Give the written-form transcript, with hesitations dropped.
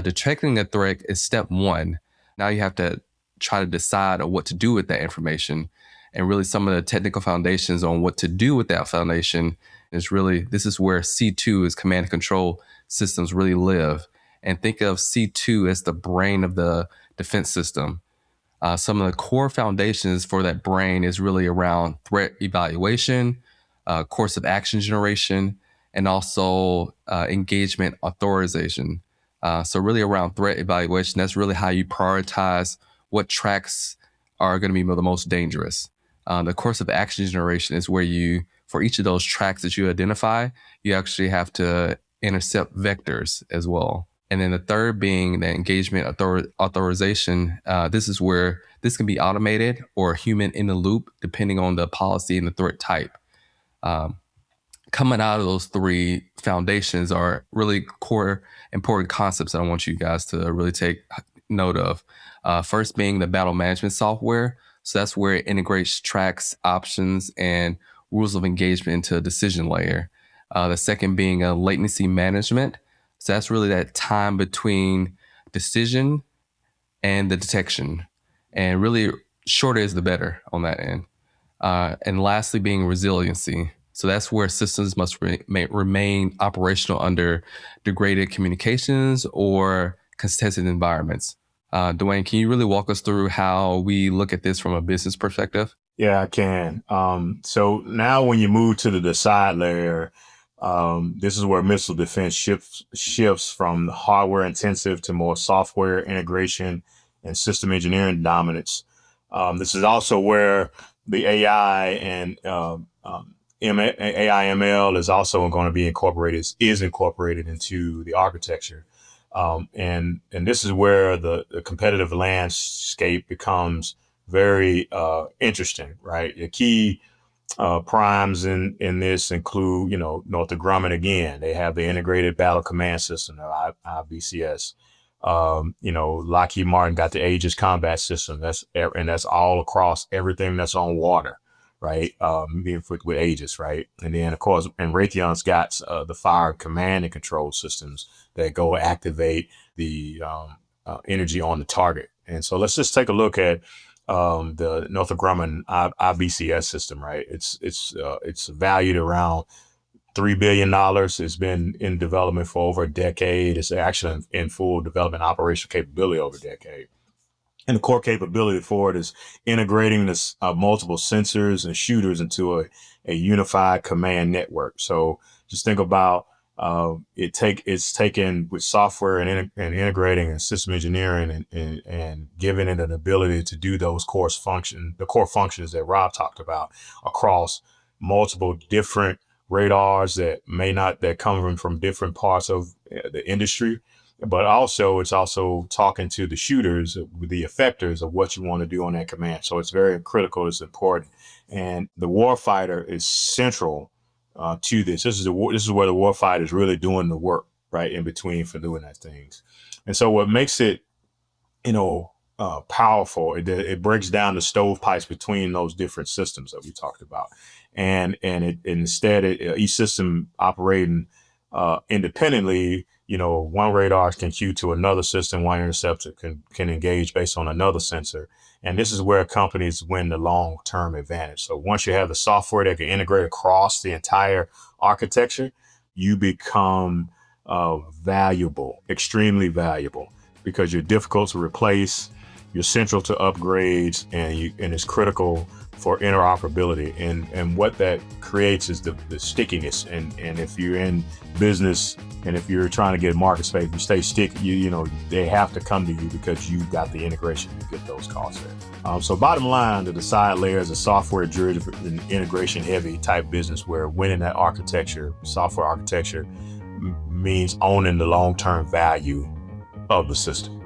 Detecting the threat is step one. Now you have to try to decide on what to do with that information. And really some of the technical foundations on what to do with that foundation is really, this is where C2 is command and control systems really live. And think of C2 as the brain of the defense system. Some of the core foundations for that brain is really around threat evaluation, course of action generation, and also engagement authorization. So really around threat evaluation, that's really how you prioritize what tracks are going to be the most dangerous. The course of action generation is where you, for each of those tracks that you identify, you actually have to intercept vectors as well. And then the third being the engagement authorization. This is where this can be automated or human in the loop, depending on the policy and the threat type. Coming out of those three foundations are really core important concepts that I want you guys to really take note of. First being the battle management software. So that's where it integrates tracks, options, and rules of engagement into a decision layer. The second being a latency management. So that's really that time between decision and the detection. And really shorter is the better on that end. And lastly being resiliency. So that's where systems must remain operational under degraded communications or contested environments. DeWayne, can you really walk us through how we look at this from a business perspective? Yeah, I can. So now when you move to the decide layer, this is where missile defense shifts from hardware intensive to more software integration and system engineering dominance. This is also where the AI and AI ML is also going to be incorporated into the architecture. And this is where the competitive landscape becomes very interesting, right? The key primes in this include, Northrop Grumman again. They have the Integrated Battle Command System, the IBCS. Lockheed Martin got the Aegis Combat System. That's all across everything that's on water, right? With Aegis, right? And then of course, and Raytheon's got the fire command and control systems that go activate the energy on the target. And so let's just take a look at the Northrop Grumman IBCS system, right? It's valued around $3 billion. It's been in development for over a decade. It's actually in full development operational capability over a decade. And the core capability for it is integrating this multiple sensors and shooters into a unified command network. So just think about it's taken with software and integrating and system engineering and giving it an ability to do those core functions that Rob talked about across multiple different radars that come from different parts of the industry. But also, it's also talking to the shooters, the effectors of what you want to do on that command. So it's very critical. It's important. And the warfighter is central to this. This is where the warfighter is really doing the work, right, in between for doing that things. And so what makes it, powerful, it breaks down the stovepipes between those different systems that we talked about. And instead, each system operating independently, one radar can queue to another system, one interceptor can engage based on another sensor. And this is where companies win the long-term advantage. So once you have the software that can integrate across the entire architecture, you become valuable, extremely valuable, because you're difficult to replace, you're central to upgrades, and it's critical for interoperability. And what that creates is the stickiness. And if you're in business and if you're trying to get market space, you stay sticky, they have to come to you because you've got the integration to get those costs there. So bottom line, the decide layer is a software driven, integration heavy type business where winning that software architecture means owning the long-term value of the system.